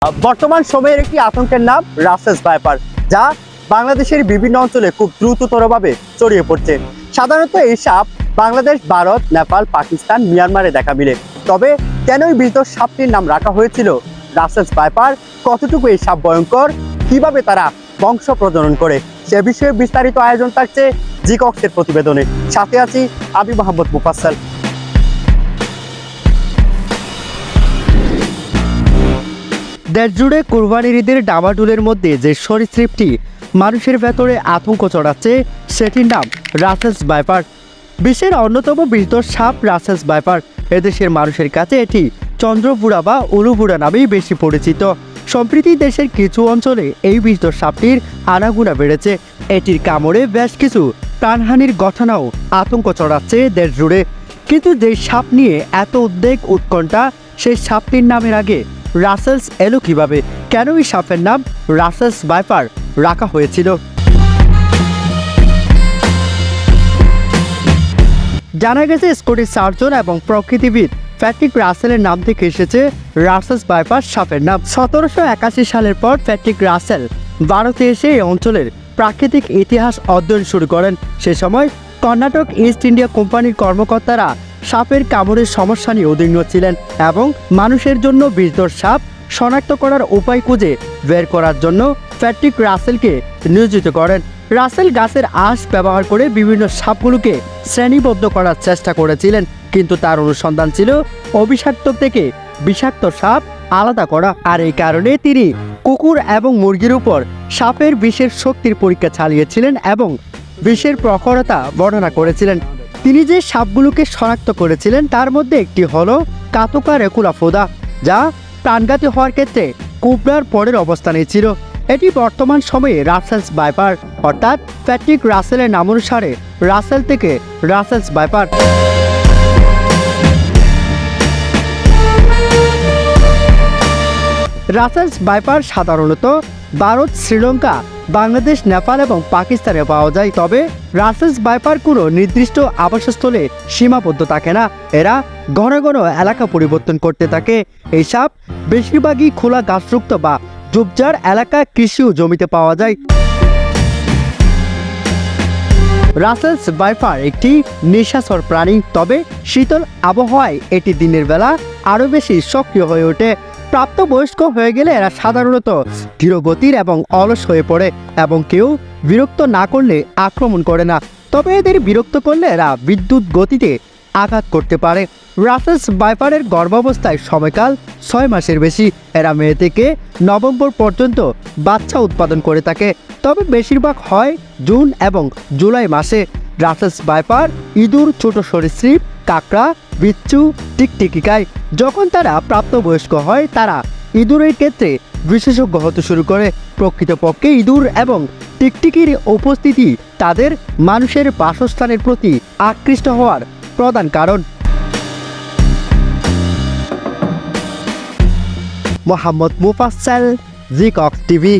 বর্তমান সময়ের একটি আতঙ্কের নাম রাসেলস ভাইপার, যা বাংলাদেশের বিভিন্ন অঞ্চলে খুব দ্রুততরভাবে ছড়িয়ে পড়ছে। সাধারণত এই সাপ বাংলাদেশ, ভারত, নেপাল, পাকিস্তান, মিয়ানমারে দেখা মিলে। তবে কেন এই বিরল সাপটির নাম রাখা হয়েছিল রাসেলস ভাইপার, কতটুকু এই সাপ ভয়ঙ্কর, কিভাবে তারা বংশ প্রজনন করে, সে বিষয়ে বিস্তারিত আয়োজন থাকছে জিকক্সের প্রতিবেদনে। সাথে আছি আমি মোহাম্মদ মুফাসসাল। দেশ জুড়ে কোরবানির ঈদের ডামাডোলের মধ্যে যে সরীসৃপটি মানুষের ভেতরে আতঙ্ক ছড়াচ্ছে, সেটির নাম রাসেলস ভাইপার। বিশ্বের অন্যতম বিরল সাপ রাসেলস ভাইপার। এদেশের মানুষের কাছে এটি চন্দ্রবুড়া বা উলুবুড়া নামেই বেশি পরিচিত। সম্প্রতি দেশের কিছু অঞ্চলে এই বিরল সাপটির আনাগোনা বেড়েছে। এটির কামড়ে বেশ কিছু প্রাণহানির ঘটনাও আতঙ্ক ছড়াচ্ছে দেশ জুড়ে। কিন্তু যে সাপ নিয়ে এত উদ্বেগ উৎকণ্ঠা, সেই সাপটির নামের আগে রাসেলস এলো কিভাবে? কেন এই সাপের নাম রাসেলস ভাইপার রাখা হয়েছিল? জানা গেছে স্কটিশ সার্জন এবং প্রকৃতিবিদ প্যাট্রিক রাসেলের নাম থেকে এসেছে রাসেলস ভাইপার সাপের নাম। 1781 সালের পর প্যাট্রিক রাসেল ভারতে এসে এই অঞ্চলের প্রাকৃতিক ইতিহাস অধ্যয়ন শুরু করেন। সে সময় কর্ণাটক ইস্ট ইন্ডিয়া কোম্পানির কর্মকর্তারা সাপের কামড়ের সমস্যা নিয়ে উদ্বিগ্ন ছিলেন এবং মানুষের জন্য বিরল সাপ শনাক্ত করার উপায় খুঁজে বের করার জন্য প্যাট্রিক রাসেলকে নিয়োজিত করেন। রাসেল গাছের আঁশ ব্যবহার করে বিভিন্ন সাপগুলোকে শ্রেণীবদ্ধ করার চেষ্টা করেছিলেন, কিন্তু তার অনুসন্ধান ছিল অবিষাক্ত থেকে বিষাক্ত সাপ আলাদা করা। আর এই কারণে তিনি কুকুর এবং মুরগির উপর সাপের বিষের শক্তির পরীক্ষা চালিয়েছিলেন এবং বিষের প্রখরতা বর্ণনা করেছিলেন। তিনি যে সাপগুলোকে শনাক্ত করেছিলেন তার মধ্যে একটি হলো কাতুকা রেকুলাফোদা, যা প্রাণঘাতী হওয়ার ক্ষেত্রে কোবরার পরের অবস্থানে ছিল। এটি বর্তমান সময়ে রাসেলস ভাইপার, অর্থাৎ প্যাট্রিক রাসেলের নামানুসারে রাসেল থেকে রাসেলস ভাইপার। রাসেলস ভাইপার সাধারণত ভারত, শ্রীলঙ্কা, বাংলাদেশ, নেপাল এবং পাকিস্তানে পাওয়া যায়। তবে রাসেলস ভাইপার কোনো নির্দিষ্ট আবাসস্থলে সীমাবদ্ধ থাকে না। এরা ঘন ঘন এলাকা পরিবর্তন করতে থাকে। এই সাপ বেশিরভাগই খোলা গাছযুক্ত বা ঝোপঝাড় এলাকা, কৃষি ও জমিতে পাওয়া যায়। রাসেলস ভাইপার একটি নিশাচর প্রাণী, তবে শীতল আবহাওয়ায় এটি দিনের বেলা আরও বেশি সক্রিয় হয়ে ওঠে। প্রাপ্তবয়স্ক হয়ে গেলে এরা সাধারণত ধীরগতির এবং অলস হয়ে পড়ে এবং কেউ বিরক্ত না করলে আক্রমণ করে না। তবে এদের বিরক্ত করলে এরা বিদ্যুৎ গতিতে আঘাত করতে পারে। রাসেলস ভাইপারের গর্ভাবস্থায় সময়কাল 6 মাসের বেশি। এরা মে থেকে নভেম্বর পর্যন্ত বাচ্চা উৎপাদন করে থাকে, তবে বেশিরভাগ হয় জুন এবং জুলাই মাসে। রাসেলস ভাইপার ইঁদুর, ছোট সরীসৃপ, কাঁকড়া, বিচ্ছু, টিকটিকি খায়। যখন তারা প্রাপ্তবয়স্ক হয়, তারা ইঁদুরের ক্ষেত্রে বিশেষজ্ঞ হতে শুরু করে। প্রকৃতপক্ষে ইঁদুর এবং টিকটিকির উপস্থিতি তাদের মানুষের বাসস্থানের প্রতি আকৃষ্ট হওয়ার প্রধান কারণ। মোহাম্মদ মুফাসসাল, জিকক্স টিভি।